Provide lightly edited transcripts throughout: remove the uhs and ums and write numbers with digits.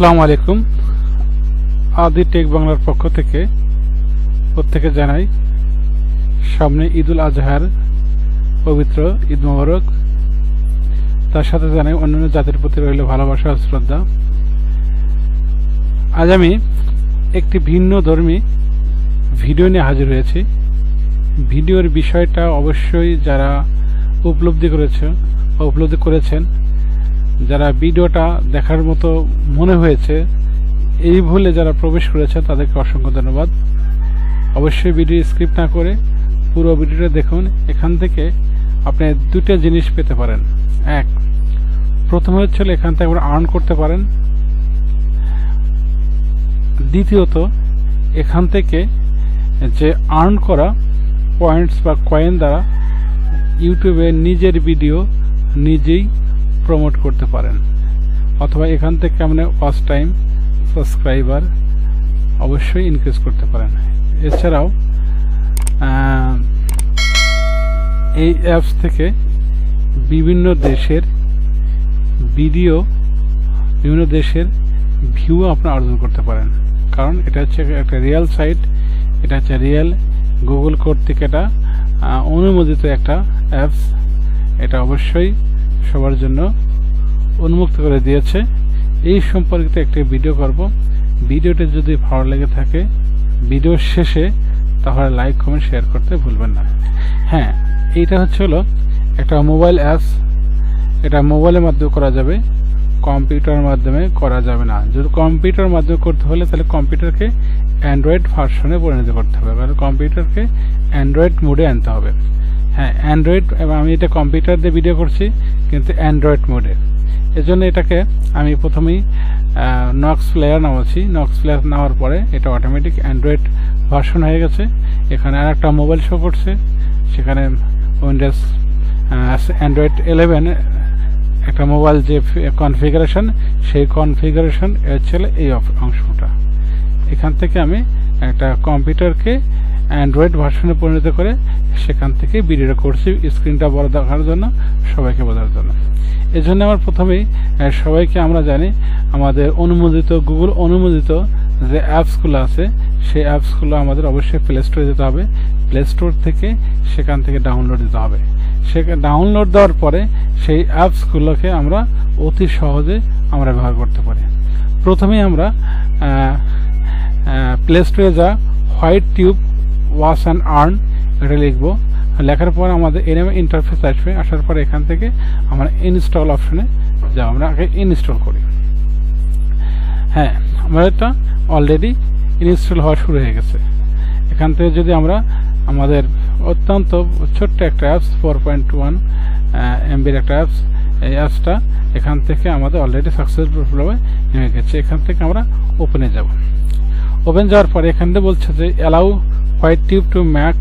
আসসালামু আলাইকুম। আদি টেক বাংলার পক্ষ থেকে প্রত্যেকে জানাই সামনে ঈদুল আজহার পবিত্র ঈদ মোবারক। তার সাথে জানাই অন্যান্য জাতির প্রতি রইল ভালোবাসা ও শ্রদ্ধা। আজ আমি একটি ভিন্ন ধর্মী ভিডিও নিয়ে হাজির হয়েছি। ভিডিওর বিষয়টা অবশ্যই যারা উপলব্ধি করেছেন, যারা ভিডিওটা দেখার মতো মনে হয়েছে এই ভুলে যারা প্রবেশ করেছে তাদেরকে অসংখ্য ধন্যবাদ। অবশ্যই ভিডিও স্কিপ না করে পুরো ভিডিওটা দেখুন। এখান থেকে আপনি দুটো জিনিস পেতে পারেন। এক, প্রথমে হচ্ছে এখান থেকে আপনি আর্ন করতে পারেন। দ্বিতীয়ত, এখান থেকে যে আর্ন করা পয়েন্টস বা কয়েন দ্বারা ইউটিউবে নিজের ভিডিও নিজেই প্রমোট করতে পারেন, অথবা এখান থেকে আপনি ওয়াচ টাইম, সাবস্ক্রাইবার অবশ্যই ইনক্রিজ করতে পারেন। এছাড়াও এই অ্যাপস থেকে বিভিন্ন দেশের ভিডিও, বিভিন্ন দেশের ভিউ আপনি অর্জন করতে পারেন। কারণ এটা হচ্ছে একটা রিয়েল সাইট, এটা হচ্ছে রিয়েল গুগল কর্তৃক এটা অনুমোদিত একটা অ্যাপস। এটা অবশ্যই সবার জন্য উন্মুক্ত করে দিয়েছে। এই সম্পর্কিত একটি ভিডিও করব। ভিডিওটি যদি ভালো লেগে থাকে ভিডিও শেষে তাহলে লাইক, কমেন্ট, শেয়ার করতে ভুলবেন না। হ্যাঁ, এইটা হলো একটা মোবাইল অ্যাপস। এটা মোবাইলের মাধ্যমে করা যাবে, কম্পিউটারের মাধ্যমে করা যাবে না। যদি কম্পিউটারের মাধ্যমে করতে হলে তাহলে কম্পিউটারকে অ্যান্ড্রয়েড ভার্সনে পরিণত করতে হবে, কারণ কম্পিউটারকে অ্যান্ড্রয়েড মোডে আনতে হবে। হ্যাঁ, অ্যান্ড্রয়েড, এবং আমি এটা কম্পিউটার দিয়ে ভিডিও করছি কিন্তু অ্যান্ড্রয়েড মোডে। এজন্য এটাকে আমি প্রথমেই নক্স প্লেয়ার নামাচ্ছি। নক্স প্লেয়ার নেওয়ার পরে এটা অটোমেটিক অ্যান্ড্রয়েড ভার্সন হয়ে গেছে। এখানে আর একটা মোবাইল শো করছে, সেখানে উইন্ডোজ অ্যান্ড্রয়েড 11 একটা মোবাইল যে কনফিগারেশন, সেই কনফিগারেশন ছিল এই অংশটা। এখান থেকে আমি একটা কম্পিউটারকে অ্যান্ড্রয়েড ভার্সনে পরিণত করে সেখান থেকে ভিডিওটা করছি স্ক্রিনটা বড় দেখার জন্য, সবাইকে বোঝার জন্য। এই জন্য আমার প্রথমেই সবাইকে আমরা জানি আমাদের অনুমোদিত, গুগল অনুমোদিত যে অ্যাপসগুলো আছে সেই অ্যাপসগুলো আমাদের অবশ্যই প্লে স্টোরে যেতে হবে। প্লে স্টোর থেকে সেখান থেকে ডাউনলোড দিতে হবে। সেখানে ডাউনলোড দেওয়ার পরে সেই অ্যাপসগুলোকে আমরা অতি সহজে আমরা ব্যবহার করতে পারি। প্রথমেই আমরা প্লে স্টোরে যা white tube watch and earn এটা লিখবো। লেখার পর আমাদের এরকম ইন্টারফেস আসবে। আসার পরে এখান থেকে আমরা ইনস্টল অপশনে যাব। আমরা আগে ইনস্টল করি। হ্যাঁ, আমার এটা অলরেডি ইনস্টল হওয়া শুরু হয়ে গেছে। এখান থেকে যদি আমরা আমাদের অত্যন্ত ছোট্ট একটা অ্যাপস 4.1 MBর একটা অ্যাপস, এই অ্যাপসটা এখান থেকে আমাদের অলরেডি সাকসেসফুলভাবে হয়ে গেছে। এখান থেকে আমরা ওপেনে যাব। ওপেন যাওয়ার পরে এখান থেকে বলছে যে allow white tube to make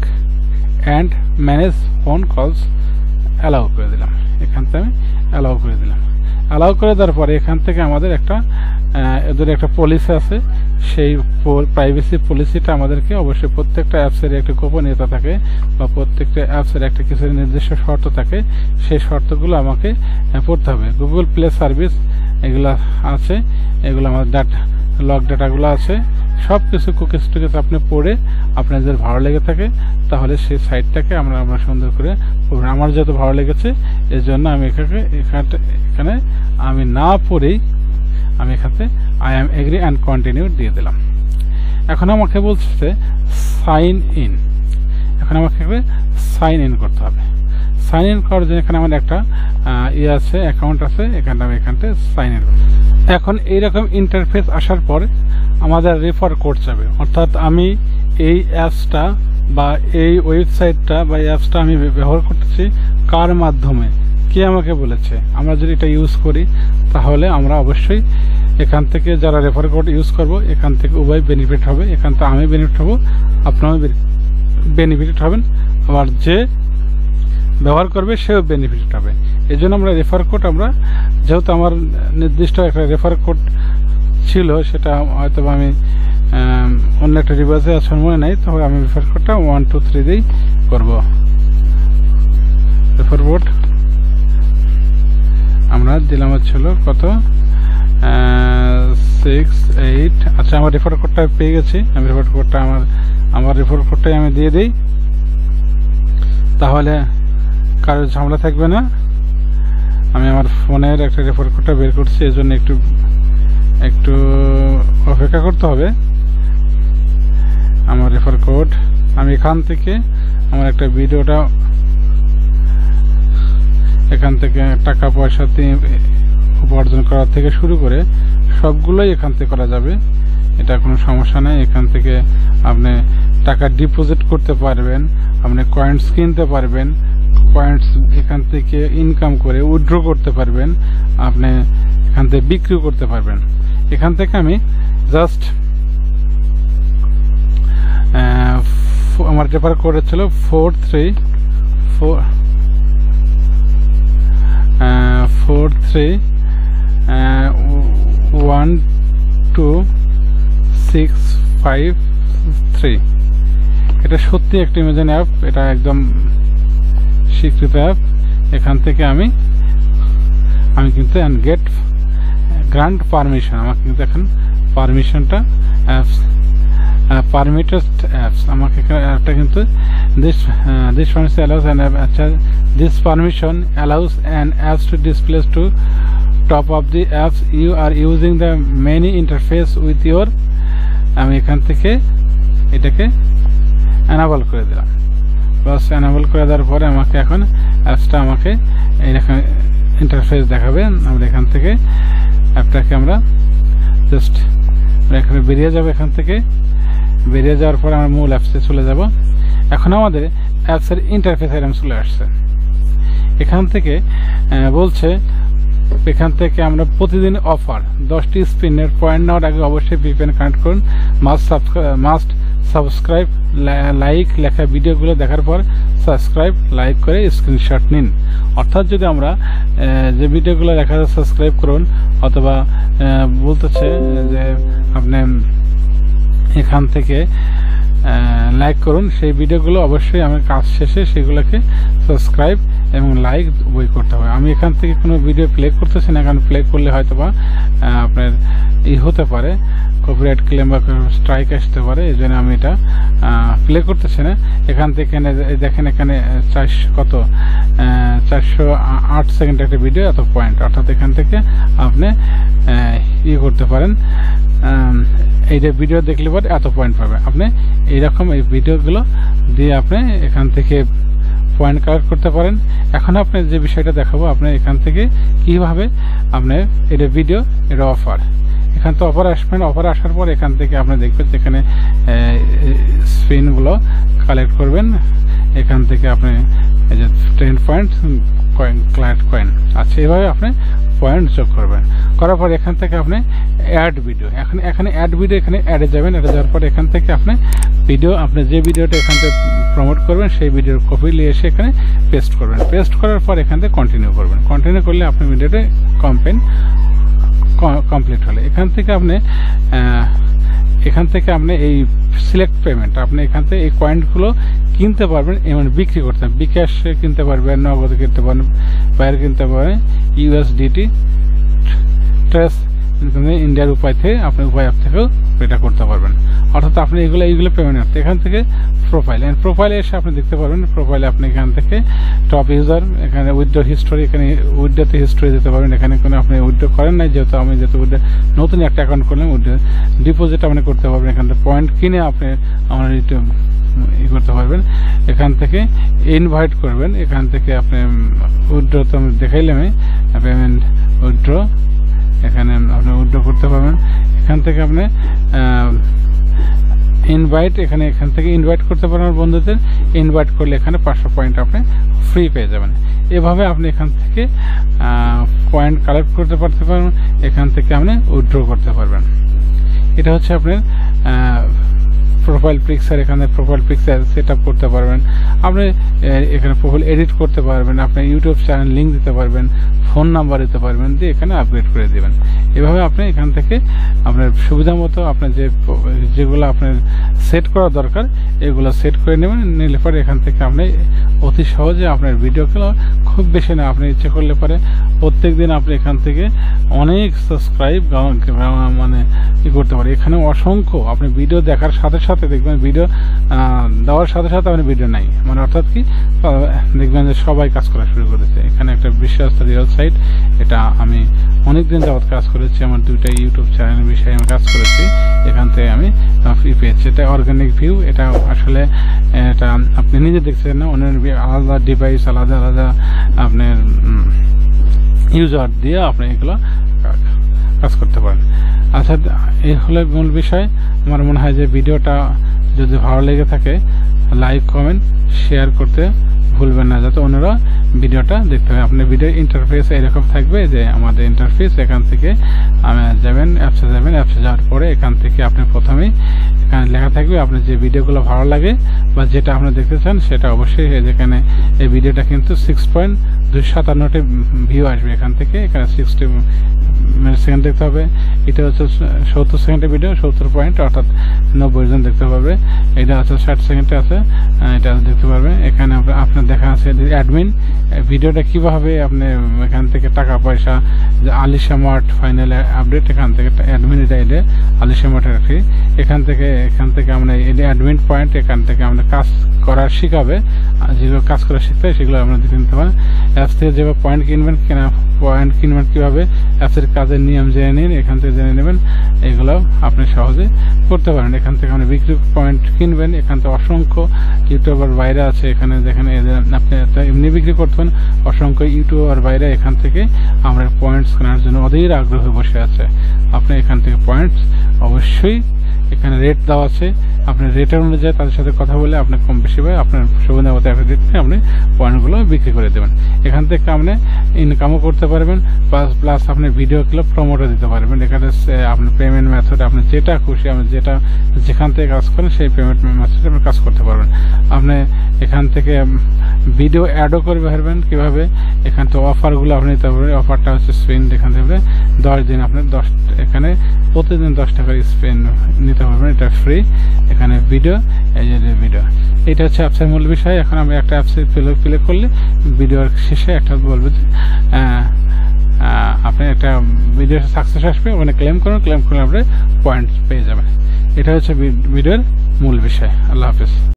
and manage phone calls, allow করে দিলাম। এখান থেকে আমি অ্যালাউ করে দিলাম। অ্যালাউ করে দেওয়ার পরে এখান থেকে আমাদের একটা এদের একটা পলিসি আছে। সেই প্রাইভেসি পলিসিটা আমাদেরকে অবশ্যই প্রত্যেকটা অ্যাপসের একটা গোপনীয়তা থাকে, বা প্রত্যেকটা অ্যাপসের একটা কিছু নির্দিষ্ট শর্ত থাকে। সেই শর্তগুলো আমাকে পড়তে হবে। গুগল প্লে সার্ভিস এগুলো আছে, এগুলো আমার ডাটা লগ ডাটাগুলো আছে। সব কিছু কুকিজ টুকিজ আপনি পড়ে আপনার যদি ভালো লেগে থাকে তাহলে সেই সাইটটাকে আমরা সুন্দর করে পড়বেন। আমার যেহেতু ভালো লেগেছে এর জন্য আমি এখানে আমি না পড়েই আমি এখানে I am agri and continue দিয়ে দিলাম। এখন আমাকে বলছে সাইন ইন। এখন আমাকে সাইন ইন করতে হবে। সাইন ইন করার জন্য এখানে আমার একটা আছে, অ্যাকাউন্ট আছে। এখানে আমি এখানটা সাইন ইন করব। এখন এইরকম ইন্টারফেস আসার পর আমাদের রেফার কোড যাবে, অর্থাৎ আমি এই অ্যাপসটা বা এই ওয়েবসাইটটা বা এই অ্যাপসটা আমি ব্যবহার করতেছি কার মাধ্যমে, কে আমাকে বলেছে। আমরা যদি এটা ইউজ করি তাহলে আমরা অবশ্যই এখান থেকে যারা রেফার কোড ইউজ করব এখান থেকে উভয় বেনিফিট হবে। এখান থেকে আমি বেনিফিট হব, আপনারাও বেনিফিট হবেন, আবার যে ব্যবহার করবে সেও বেনিফিট হবে। এই জন্য আমরা রেফার কোড, আমরা যেহেতু আমার নির্দিষ্ট একটা রেফার কোড ছিল, সেটা হয়তো আমি অন্য একটা রিভার্সে আসলে মনে নেই, তবে আমি রেফার কোডটা 1 2 3 দিয়েই করব। রেফার কোড আমরা দিলাম হচ্ছিল কত 6 আচ্ছা আমার রেফার কোডটা পেয়ে গেছি আমি রেফার কোডটা আমার রেফার কোডটাই আমি দিয়ে দেই তাহলে কারো ঝামেলা থাকবে না আমি আমার ফোনের একটা রেফার কোডটা বের করছি এজন্য একটু অপেক্ষা করতে হবে আমার রেফার কোড আমি এখান থেকে আমার একটা ভিডিওটা এখান থেকে টাকা পয়সা উপার্জন করা থেকে শুরু করে সবগুলোই এখান থেকে করা যাবে এটা কোনো সমস্যা নেই এখান থেকে আপনি টাকা ডিপোজিট করতে পারবেন আপনি কয়েন্স কিনতে পারবেন কয়েন্স এখান থেকে ইনকাম করে উইথড্র করতে পারবেন আপনি এখান থেকে বিক্রি করতে পারবেন এখান থেকে আমি জাস্ট আমার রেফার কোড ছিল 4312653 এটা সত্যি একটা ইমেজিন অ্যাপ এটা একদম স্বীকৃত অ্যাপ এখান থেকে আমি কিন্তু গেট গ্রান্ট পারমিশন আমাকে কিন্তু এখন পারমিশনটা অ্যাপস permitted apps আমাকে একটা কিন্তু this permission allows an app this permission allows an apps to display to top of the apps you are using the menu interface with your আমি এখান থেকে এটাকে এনেবল করে দিলাম বাস এনেবল করে দেওয়ার পরে আমাকে এখন অ্যাপসটা আমাকে এইরকম ইন্টারফেস দেখাবে আমরা এখান থেকে অ্যাপটাকে আমরা জাস্ট এখানে বেরিয়ে যাব এখান থেকে বেরিয়ে যাওয়ার পর আমরা মূল অ্যাপসে চলে যাব এখন আমাদের অ্যাপসের ইন্টারফেস এরকম চলে আসছে এখান থেকে বলছে এখান থেকে আমরা প্রতিদিন অফার 10টি স্পিনের পয়েন্ট নেওয়ার আগে অবশ্যই ভিপিএন কানেক্ট করুন মাস্ট সাবস্ক্রাইব লাইক লেখা ভিডিওগুলো দেখার পর সাবস্ক্রাইব লাইক করে স্ক্রিনশট নিন অর্থাৎ যদি আমরা যে ভিডিওগুলো দেখা যায় সাবস্ক্রাইব করুন অথবা বলতেছে যে আপনি এখান থেকে লাইক করুন সেই ভিডিওগুলো অবশ্যই আমার কাজ শেষে সেগুলোকে সাবস্ক্রাইব এবং লাইক বই করতে হবে আমি এখান থেকে কোনো ভিডিও প্লে করতেছি না কারণ প্লে করলে হয়তো বা আপনার হতে পারে কপিরাইট ক্লেম বা স্ট্রাইক আসতে পারে এই জন্য আমি এটা প্লে করতেছি না এখান থেকে দেখেন এখানে 408 সেকেন্ড একটা ভিডিও এত পয়েন্ট অর্থাৎ এখান থেকে আপনি করতে পারেন এই যে ভিডিও দেখলে পরে এত পয়েন্ট পাবে আপনি এইরকম এই ভিডিওগুলো দিয়ে আপনি এখান থেকে পয়েন্ট কালেক্ট করতে পারেন এখন আপনি যে বিষয়টা দেখাবো আপনি এখান থেকে কিভাবে আপনি এটা ভিডিও এটা অফার এখান থেকে অফার আসবেন অফার আসার পর এখান থেকে আপনি দেখবেন যেখানে স্পিনগুলো কালেক্ট করবেন এখান থেকে আপনি এই যে 10 পয়েন্ট কালেক্ট কয়েন আচ্ছা এভাবে আপনি পয়েন্ট যোগ করবেন করার পর এখান থেকে আপনি অ্যাড ভিডিও এখানে অ্যাড ভিডিও এখানে অ্যাডে যাবেন অ্যাডে যাওয়ার পর এখান থেকে আপনি ভিডিও আপনি যে ভিডিওটা এখান থেকে প্রমোট করবেন সেই ভিডিওর কপি নিয়ে এসে এখানে পেস্ট করবেন পেস্ট করার পর এখান থেকে কন্টিনিউ করবেন কন্টিনিউ করলে আপনি ভিডিওটা কমপ্লিট হলে এখান থেকে আপনি এই সিলেক্ট পেমেন্ট আপনি এখান থেকে এই কয়েনগুলো কিনতে পারবেন এবং বিক্রি করতে পারবেন বিকাশে কিনতে পারবেন নগদে কিনতে পারবেন বাইরে কিনতে পারবেন ইউএসডিটি ট্রেস ইন্ডিয়ার উপায় থেকে আপনি উপায় অ্যাপ থেকেও এটা করতে পারবেন অর্থাৎ আপনি এইগুলো পেমেন্ট করতে এখান থেকে প্রোফাইলে এসে আপনি দেখতে পারবেন প্রোফাইলে আপনি এখান থেকে টপ ইউজার এখানে উইথড্র হিস্টোরি এখানে উইথড্রতে হিস্টোরি দিতে পারবেন এখানে কোনো আপনি উইথড্র করেন নাই যেহেতু আমি উইথড্র নতুন একটা অ্যাকাউন্ট করলাম উইথড্র ডিপোজিট আপনি করতে পারবেন এখান থেকে পয়েন্ট কিনে আপনি আমার করতে পারবেন এখান থেকে ইনভাইট করবেন এখান থেকে আপনি উইথড্র তো আমি দেখাইলাম পেমেন্ট উইথড্র এখানে আপনি উইথড্র করতে পারবেন এখান থেকে আপনি ইনভাইট এখান থেকে ইনভাইট করতে পারেন বন্ধুদের ইনভাইট করলে এখানে 500 পয়েন্ট আপনি ফ্রি পেয়ে যাবেন এভাবে আপনি এখান থেকে পয়েন্ট কালেক্ট করতে পারবেন এখান থেকে আপনি উইথড্র করতে পারবেন এটা হচ্ছে আপনার প্রোফাইল পিকচার, এখানে প্রোফাইল পিকচার সেট আপ করতে পারবেন, আপনি এখানে প্রোফাইল এডিট করতে পারবেন, আপনি ইউটিউব চ্যানেল লিঙ্ক দিতে পারবেন, ফোন নাম্বার দিতে পারবেন, দিয়ে এখানে আপগ্রেড করে দেবেন। এভাবে আপনি এখান থেকে আপনার সুবিধা মতো আপনার যেগুলো আপনার সেট করা দরকার এগুলো সেট করে নেবেন। নিলে পরে এখান থেকে আপনি অতি সহজে আপনার ভিডিওগুলো খুব বেশি না, আপনি ইচ্ছে করলে পরে প্রত্যেক দিন আপনি এখান থেকে অনেক সাবস্ক্রাইব মানে করতে পারেন। এখানে অসংখ্য আপনি ভিডিও দেখার সাথে সাথে দেখবেন, ভিডিও দেওয়ার সাথে সাথে আপনি ভিডিও নাই, মানে অর্থাৎ কি দেখবেন যে সবাই কাজ করা শুরু করেছে। এখানে একটা বিশ্বাস রিয়েল সাইট, এটা আমি অনেকদিন যাবত কাজ করেছি, আমার 2টা ইউটিউব চ্যানেলের বিষয়ে আমি কাজ করেছি, এখান থেকে আমি পেয়েছি। এটা অর্গানিক ভিউ, এটা আসলে এটা আপনি নিজে দেখছেন না, অন্য আলাদা ডিভাইস আলাদা আলাদা আপনার ইউজার দিয়ে আপনি এগুলো কাজ করতে পারেন। আচ্ছা, এই হলো মূল বিষয়। আমার মনে হয় যে ভিডিওটা যদি ভালো লেগে থাকে লাইক কমেন্ট শেয়ার করতে ভুলবেন না, যাতে অন্যরা ভিডিওটা দেখতে হবে। আপনার ভিডিও ইন্টারফেস এরকম থাকবে যে আমাদের ইন্টারফেস, এখান থেকে যাবেন অ্যাপসে যাবেন, অ্যাপসে যাওয়ার পরে এখান থেকে আপনি প্রথমেই এখানে লেখা থাকবে আপনার যে ভিডিওগুলো ভালো লাগে বা যেটা আপনি দেখতে চান সেটা অবশ্যই যেখানে এই ভিডিওটা কিন্তু 6.257টি ভিউ আসবে এখান থেকে, এখানে 60 সেকেন্ড দেখতে হবে। এটা হচ্ছে 70 সেকেন্ডের ভিডিও, 70 পয়েন্ট অর্থাৎ 90 জন দেখতে পারবে। এটা হচ্ছে 60 সেকেন্ডে আছে, এটা দেখতে পারবে। এখানে আপনার দেখা আছে অ্যাডমিন ভিডিওটা কিভাবে আপনি এখান থেকে টাকা পয়সা, আলিশা মার্ট ফাইনাল আপডেট, এখান থেকে অ্যাডমিন এটা আলিশা মার্ট রাখি। এখান থেকে আমরা এটা অ্যাডমিন পয়েন্ট, এখান থেকে আমরা কাজ করার শিখাবে, যেগুলো কাজ করা শিখতে হয় সেগুলো আমরা দেখে নিতে পারেন। অ্যাপস থেকে যেভাবে পয়েন্ট কিনবেন কীভাবে অ্যাপসের কাজের নিয়ম জেনে নিন, এখান থেকে জেনে নেবেন, এগুলো আপনি সহজে করতে পারেন। এখান থেকে আপনি বিক্রি পয়েন্ট কিনবেন, এখান থেকে অসংখ্য ইউটিউবার বাইরে আছে, এখানে দেখেন আপনি এমনি বিক্রি করতে পারেন। অসংখ্য ইউটিউবার বাইরে এখান থেকে আমরা পয়েন্টস কেনার জন্য অধীর আগ্রহে বসে আছে। আপনি এখান থেকে পয়েন্টস অবশ্যই, এখানে রেট দেওয়া আছে, আপনি রেটের অনুযায়ী তাদের সাথে কথা বলে আপনি কম বেশি পাই আপনার সুবিধা মতো একটা রেট নিয়ে আপনি পয়েন্টগুলো বিক্রি করে দেবেন। এখান থেকে আপনি ইনকামও করতে পারবেন, প্লাস আপনি ভিডিওগুলো প্রমোটও দিতে পারবেন। এখানে আপনি পেমেন্ট মেথড আপনি যেটা খুশি, আপনি যেখান থেকে কাজ করেন সেই পেমেন্ট মেথডে আপনি কাজ করতে পারবেন। আপনি এখান থেকে ভিডিও অ্যাডও করে পারবেন কীভাবে, এখান থেকে অফারগুলো আপনি নিতে পারবেন। অফারটা হচ্ছে স্পেন, এখান থেকে 10 দিন আপনি এখানে প্রতিদিন 10 টাকার স্পেন নিতে পারবেন, এটা ফ্রি। এখানে ভিডিও, এই যে ভিডিও, এটা হচ্ছে অ্যাপসের মূল বিষয়। এখন আমি একটা অ্যাপসে প্লে করলে ভিডিওর শেষে একটা বলবো যে আপনি একটা ভিডিও সাকসেস আসবে, ওখানে ক্লেম করলে আপনি পয়েন্ট পেয়ে যাবেন। এটা হচ্ছে ভিডিওর মূল বিষয়। আল্লাহ হাফেজ।